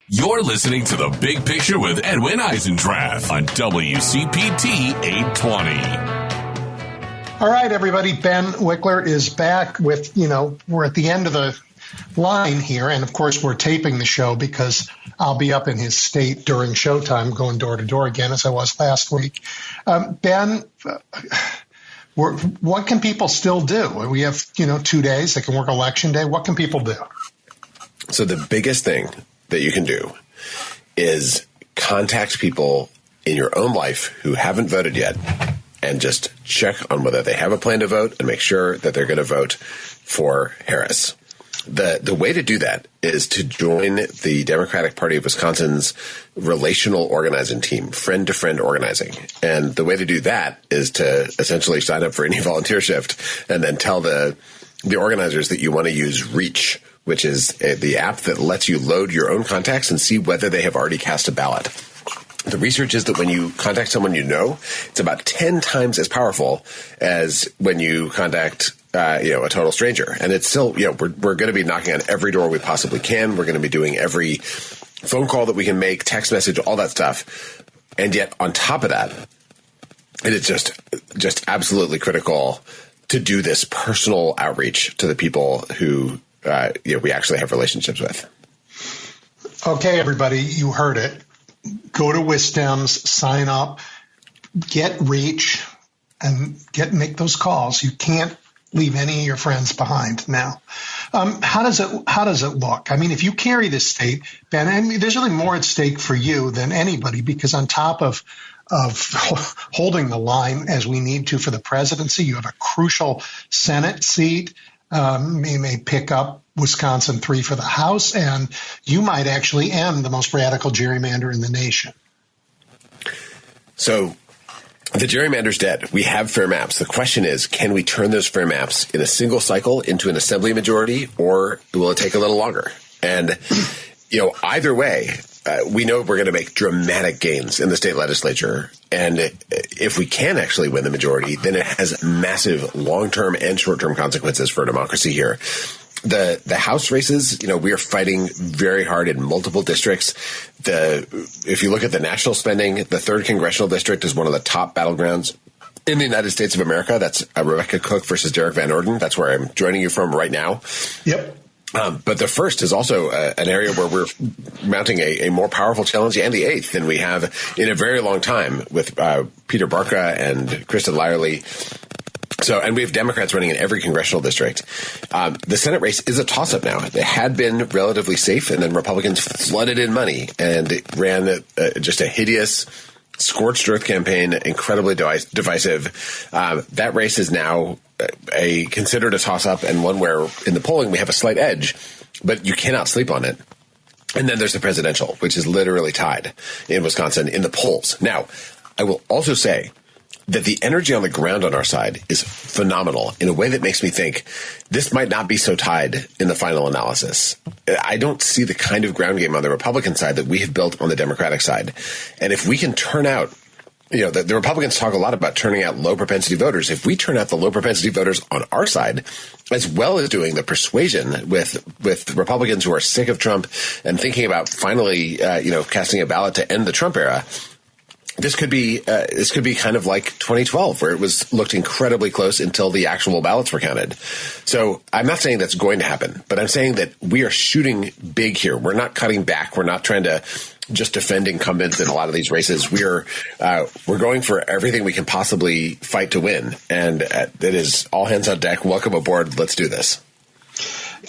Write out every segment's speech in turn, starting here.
You're listening to The Big Picture with Edwin Eisendrath on WCPT 820. All right, everybody. Ben Wikler is back with, we're at the end of the line here. And of course, we're taping the show because I'll be up in his state during showtime going door to door again, as I was last week. Ben, what can people still do? We have, 2 days. They can work Election Day. What can people do? So the biggest thing that you can do is contact people in your own life who haven't voted yet and just check on whether they have a plan to vote and make sure that they're going to vote for Harris. The way to do that is to join the Democratic Party of Wisconsin's relational organizing team, friend-to-friend organizing. And the way to do that is to essentially sign up for any volunteer shift and then tell the organizers that you want to use Reach, which is the app that lets you load your own contacts and see whether they have already cast a ballot. The research is that when you contact someone it's about 10 times as powerful as when you contact a total stranger. And it's still, we're going to be knocking on every door we possibly can. We're going to be doing every phone call that we can make, text message, all that stuff. And yet on top of that, it is just absolutely critical to do this personal outreach to the people who we actually have relationships with. Okay, everybody, you heard it. Go to Wisdems, sign up, get Reach, and make those calls. You can't leave any of your friends behind now. How does it look? I mean, if you carry this state, Ben, there's really more at stake for you than anybody, because on top of holding the line as we need to for the presidency, you have a crucial Senate seat. You may pick up Wisconsin 3 for the House, and you might actually end the most radical gerrymander in the nation. So the gerrymander's dead. We have fair maps. The question is, can we turn those fair maps in a single cycle into an assembly majority, or will it take a little longer? And, either way, we know we're going to make dramatic gains in the state legislature. And if we can actually win the majority, then it has massive long-term and short-term consequences for democracy here. The House races, we are fighting very hard in multiple districts. If you look at the national spending, the 3rd Congressional District is one of the top battlegrounds in the United States of America. That's Rebecca Cook versus Derek Van Orden. That's where I'm joining you from right now. Yep. But the 1st is also an area where we're mounting a more powerful challenge, and the 8th than we have in a very long time with Peter Barca and Kristen Lyerly. And we have Democrats running in every congressional district. The Senate race is a toss-up now. It had been relatively safe, and then Republicans flooded in money and ran just a hideous, scorched earth campaign, incredibly divisive. That race is now considered a toss-up, and one where in the polling we have a slight edge, but you cannot sleep on it. And then there's the presidential, which is literally tied in Wisconsin in the polls. Now, I will also say that the energy on the ground on our side is phenomenal in a way that makes me think this might not be so tied in the final analysis. I don't see the kind of ground game on the Republican side that we have built on the Democratic side. And if we can turn out, the Republicans talk a lot about turning out low propensity voters. If we turn out the low propensity voters on our side, as well as doing the persuasion with Republicans who are sick of Trump and thinking about finally, casting a ballot to end the Trump era, this could be kind of like 2012, where it looked incredibly close until the actual ballots were counted. So I'm not saying that's going to happen, but I'm saying that we are shooting big here. We're not cutting back. We're not trying to just defend incumbents in a lot of these races. We're going for everything we can possibly fight to win, and it is all hands on deck. Welcome aboard. Let's do this.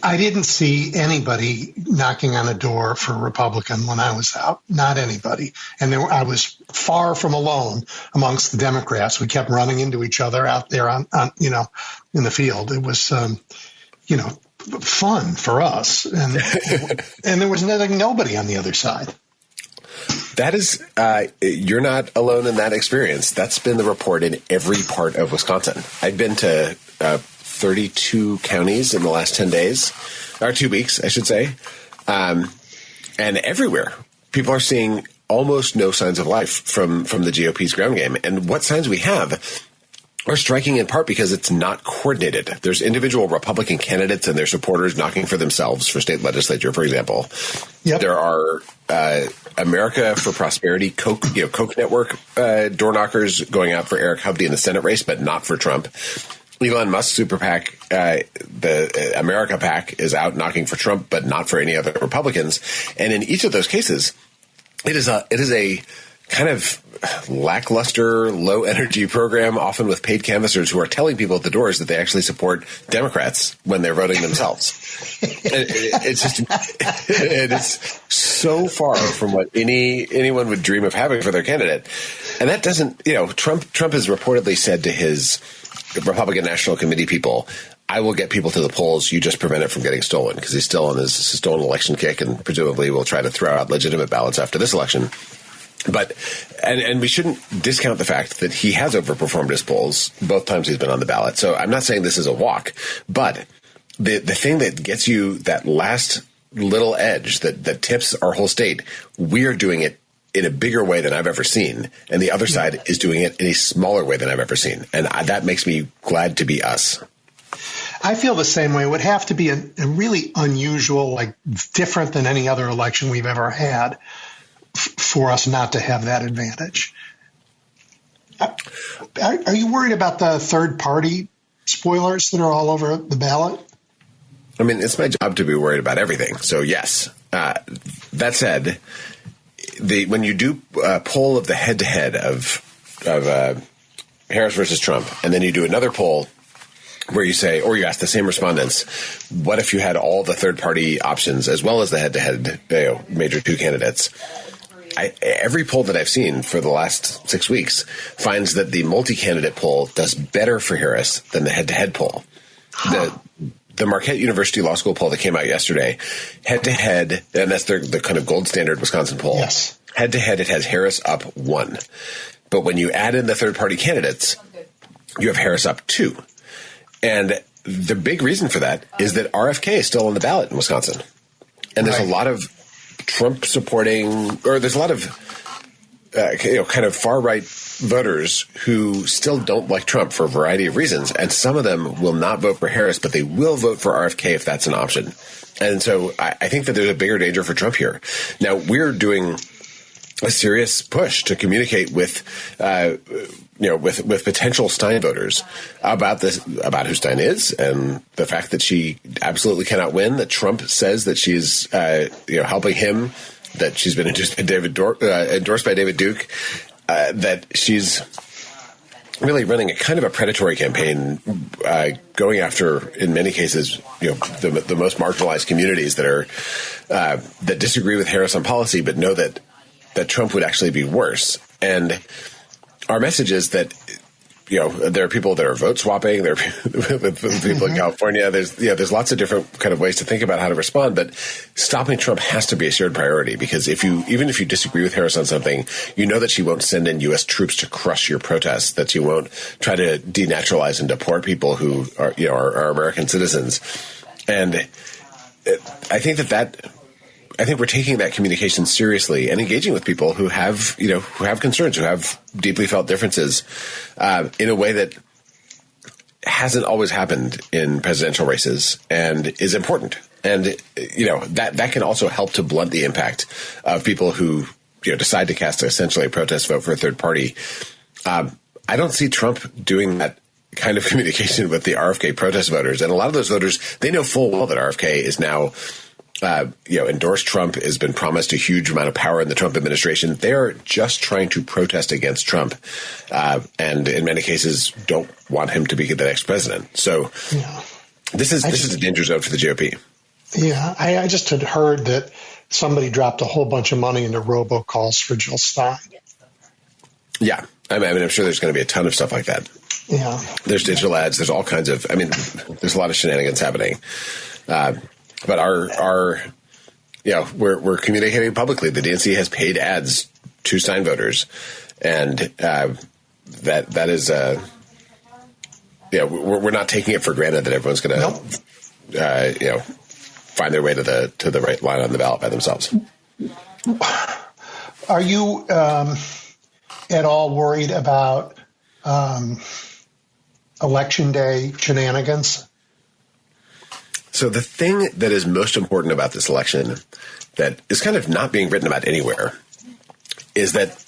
I didn't see anybody knocking on a door for a Republican when I was out, not anybody. And I was far from alone amongst the Democrats. We kept running into each other out there on in the field. It was, fun for us. And there was nobody on the other side. That is, you're not alone in that experience. That's been the report in every part of Wisconsin. I've been to 32 counties in the last 10 days, or 2 weeks, I should say. And everywhere, people are seeing almost no signs of life from the GOP's ground game. And what signs we have are striking in part because it's not coordinated. There's individual Republican candidates and their supporters knocking for themselves for state legislature, for example. Yep. There are America for Prosperity, Koch network door knockers going out for Eric Hovde in the Senate race, but not for Trump. Elon Musk's super PAC, the America PAC, is out knocking for Trump, but not for any other Republicans. And in each of those cases, it is a kind of lackluster, low-energy program, often with paid canvassers who are telling people at the doors that they actually support Democrats when they're voting themselves. It is so far from what anyone would dream of having for their candidate. And that doesn't, Trump has reportedly said to his Republican National Committee people, I will get people to the polls. You just prevent it from getting stolen, because he's still on his stolen election kick and presumably will try to throw out legitimate ballots after this election. But and we shouldn't discount the fact that he has overperformed his polls both times he's been on the ballot. So I'm not saying this is a walk, but the thing that gets you that last little edge that tips our whole state, we are doing it in a bigger way than I've ever seen, and the other side is doing it in a smaller way than I've ever seen, and that makes me glad to be us. I feel the same way. It would have to be a really unusual, like different than any other election we've ever had, for us not to have that advantage. Are you worried about the third-party spoilers that are all over the ballot? I mean, it's my job to be worried about everything, so yes. That said, when you do a poll of the head-to-head of Harris versus Trump, and then you do another poll where you say, or you ask the same respondents, what if you had all the third-party options as well as the head-to-head major two candidates? Every poll that I've seen for the last 6 weeks finds that the multi-candidate poll does better for Harris than the head-to-head poll. The Marquette University Law School poll that came out yesterday, head-to-head, and that's the kind of gold standard Wisconsin poll. Yes. Head-to-head, it has Harris up 1. But when you add in the third-party candidates, you have Harris up 2. And the big reason for that is that RFK is still on the ballot in Wisconsin. And there's a lot of Trump supporting, or there's a lot of kind of far right voters who still don't like Trump for a variety of reasons, and some of them will not vote for Harris, but they will vote for RFK if that's an option. And so I think that there's a bigger danger for Trump here. Now, we're doing a serious push to communicate with potential Stein voters about who Stein is, and the fact that she absolutely cannot win, that Trump says that she's helping him, that she's been endorsed by David Duke, that she's really running a kind of a predatory campaign, going after, in many cases, the most marginalized communities that disagree with Harris on policy, but know that Trump would actually be worse. And our message is that, there are people that are vote swapping. There are people in California. There's lots of different kind of ways to think about how to respond. But stopping Trump has to be a shared priority, because even if you disagree with Harris on something, you know that she won't send in U.S. troops to crush your protests, that she won't try to denaturalize and deport people who are American citizens. And I think I think we're taking that communication seriously and engaging with people who have concerns, who have deeply felt differences, in a way that hasn't always happened in presidential races and is important. And, that can also help to blunt the impact of people who, decide to cast essentially a protest vote for a third party. I don't see Trump doing that kind of communication with the RFK protest voters. And a lot of those voters, they know full well that RFK is now endorsed Trump, has been promised a huge amount of power in the Trump administration. They're just trying to protest against Trump, and in many cases don't want him to be the next president. So this is a danger zone for the GOP. Yeah, I just had heard that somebody dropped a whole bunch of money into robocalls for Jill Stein. Yeah, I mean, I'm sure there's going to be a ton of stuff like that. Yeah, there's digital ads. There's all kinds of. I mean, there's a lot of shenanigans happening. But we're communicating publicly. The DNC has paid ads to Stein voters, and that is we're not taking it for granted that everyone's going to find their way to the right line on the ballot by themselves. Are you at all worried about election day shenanigans? So the thing that is most important about this election that is kind of not being written about anywhere is that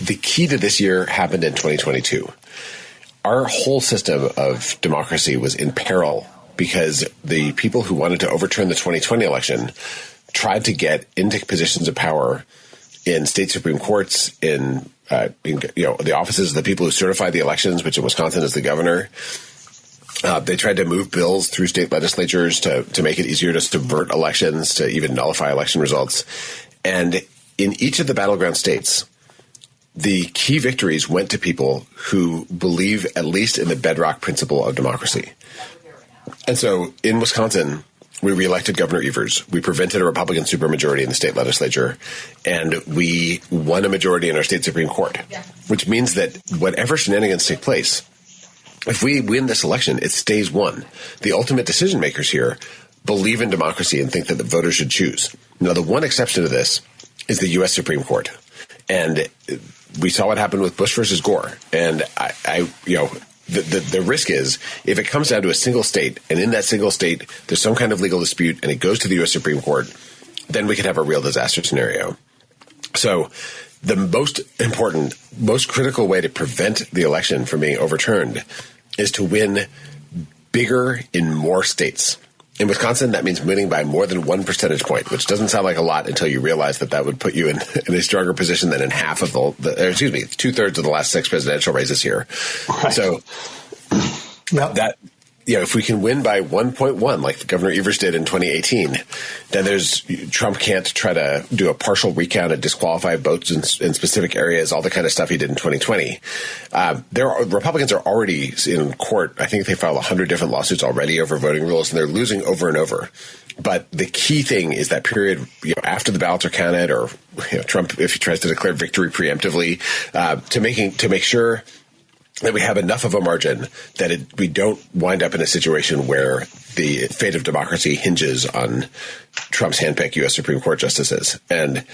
the key to this year happened in 2022. Our whole system of democracy was in peril because the people who wanted to overturn the 2020 election tried to get into positions of power in state Supreme Courts, in the offices of the people who certify the elections, which in Wisconsin is the governor. They tried to move bills through state legislatures to make it easier to subvert elections, to even nullify election results. And in each of the battleground states, the key victories went to people who believe at least in the bedrock principle of democracy. And so in Wisconsin, we reelected Governor Evers. We prevented a Republican supermajority in the state legislature, and we won a majority in our state Supreme Court, which means that whatever shenanigans take place, if we win this election, it stays won. The ultimate decision makers here believe in democracy and think that the voters should choose. Now, the one exception to this is the U.S. Supreme Court. And we saw what happened with Bush versus Gore. And the risk is if it comes down to a single state, and in that single state, there's some kind of legal dispute and it goes to the U.S. Supreme Court, then we could have a real disaster scenario. So the most important, most critical way to prevent the election from being overturned is to win bigger in more states. In Wisconsin, that means winning by more than 1 percentage point, which doesn't sound like a lot until you realize that would put you in a stronger position than in half of two-thirds of the last 6 presidential races here. Right. So that, if we can win by 1.1, like Governor Evers did in 2018, then Trump can't try to do a partial recount and disqualify votes in specific areas, all the kind of stuff he did in 2020. Republicans are already in court. I think they filed 100 different lawsuits already over voting rules, and they're losing over and over. But the key thing is that period, after the ballots are counted, or Trump, if he tries to declare victory preemptively, to make sure that we have enough of a margin that we don't wind up in a situation where the fate of democracy hinges on Trump's handpicked U.S. Supreme Court justices. And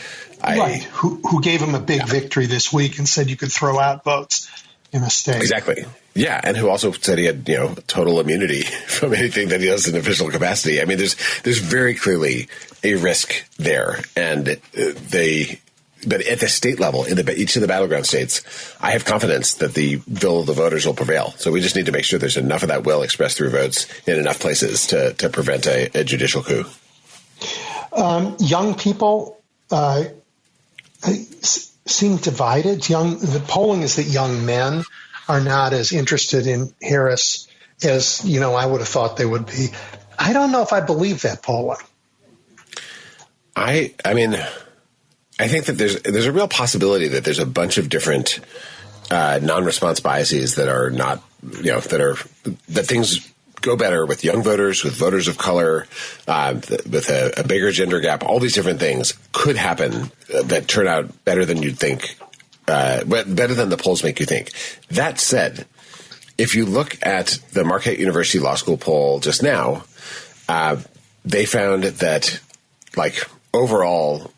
who gave him a big victory this week and said you could throw out votes in a state. Exactly. Yeah, and who also said he had total immunity from anything that he does in official capacity. I mean, there's very clearly a risk there, and But at the state level, in each of the battleground states, I have confidence that the will of the voters will prevail. So we just need to make sure there's enough of that will expressed through votes in enough places to prevent a judicial coup. Young people seem divided. The polling is that young men are not as interested in Harris as I would have thought they would be. I don't know if I believe that polling. I think that there's a real possibility that there's a bunch of different non-response biases that are not, that things go better with young voters, with voters of color, with a bigger gender gap. All these different things could happen that turn out better than you'd think, better than the polls make you think. That said, if you look at the Marquette University Law School poll just now, they found that, overall,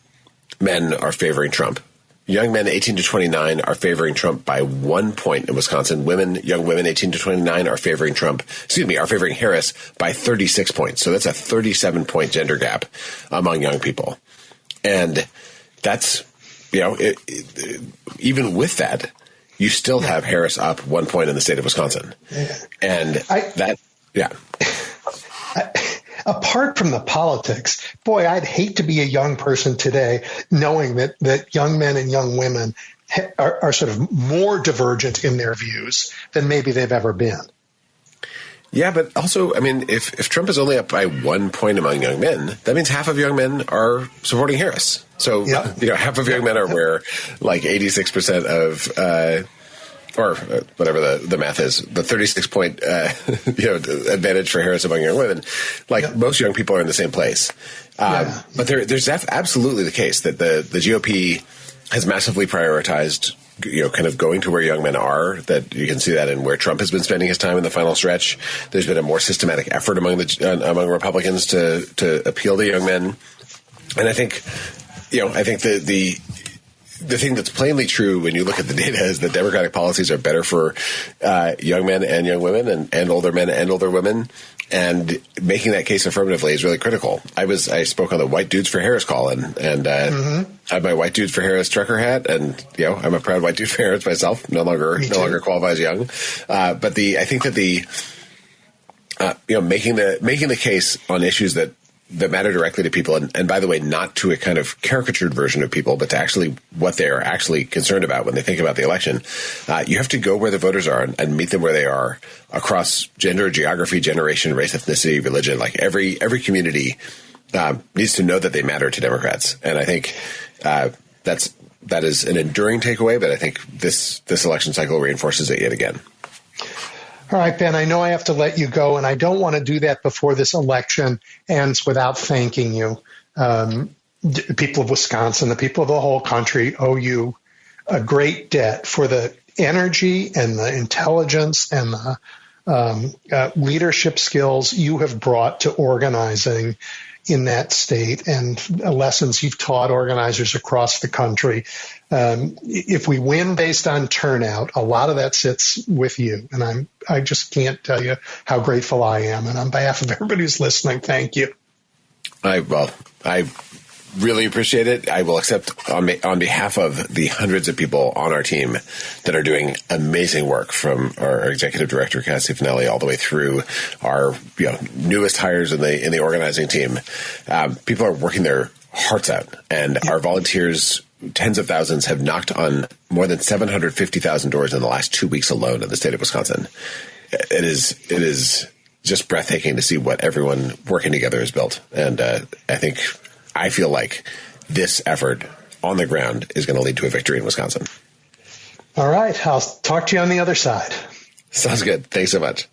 men are favoring Trump. Young men 18 to 29 are favoring Trump by 1 point in Wisconsin. Young women 18 to 29 are favoring Harris by 36 points. So that's a 37-point gender gap among young people. And that's, even with that, you still have Harris up 1 point in the state of Wisconsin. And apart from the politics, boy, I'd hate to be a young person today knowing that young men and young women are sort of more divergent in their views than maybe they've ever been. Yeah, but also, if Trump is only up by 1 point among young men, that means half of young men are supporting Harris. So, half of young men are where 86% of or whatever the math is, the 36-point advantage for Harris among young women. Most young people are in the same place. But there's absolutely the case that the GOP has massively prioritized, kind of going to where young men are. That you can see that in where Trump has been spending his time in the final stretch. There's been a more systematic effort among Republicans to appeal to young men, and I think the thing that's plainly true when you look at the data is that Democratic policies are better for young men and young women and older men and older women. And making that case affirmatively is really critical. I spoke on the White Dudes for Harris call and I have my White Dudes for Harris trucker hat, and I'm a proud White Dude for Harris myself. No longer qualify as young. But I think that making the case on issues that matter directly to people, and by the way, not to a kind of caricatured version of people, but to actually what they are actually concerned about when they think about the election. You have to go where the voters are and meet them where they are across gender, geography, generation, race, ethnicity, religion. Like every community needs to know that they matter to Democrats, and I think that is an enduring takeaway. But I think this election cycle reinforces it yet again. All right, Ben, I know I have to let you go, and I don't want to do that before this election ends without thanking you. The people of Wisconsin, the people of the whole country owe you a great debt for the energy and the intelligence and the leadership skills you have brought to organizing in that state and lessons you've taught organizers across the country. If we win based on turnout, a lot of that sits with you. And I just can't tell you how grateful I am. And on behalf of everybody who's listening, thank you. I really appreciate it. I will accept on behalf of the hundreds of people on our team that are doing amazing work, from our executive director, Cassi Fenili, all the way through our newest hires in the organizing team. People are working their hearts out, and our volunteers, tens of thousands, have knocked on more than 750,000 doors in the last 2 weeks alone in the state of Wisconsin. It is just breathtaking to see what everyone working together has built. And I feel like this effort on the ground is going to lead to a victory in Wisconsin. All right. I'll talk to you on the other side. Sounds good. Thanks so much.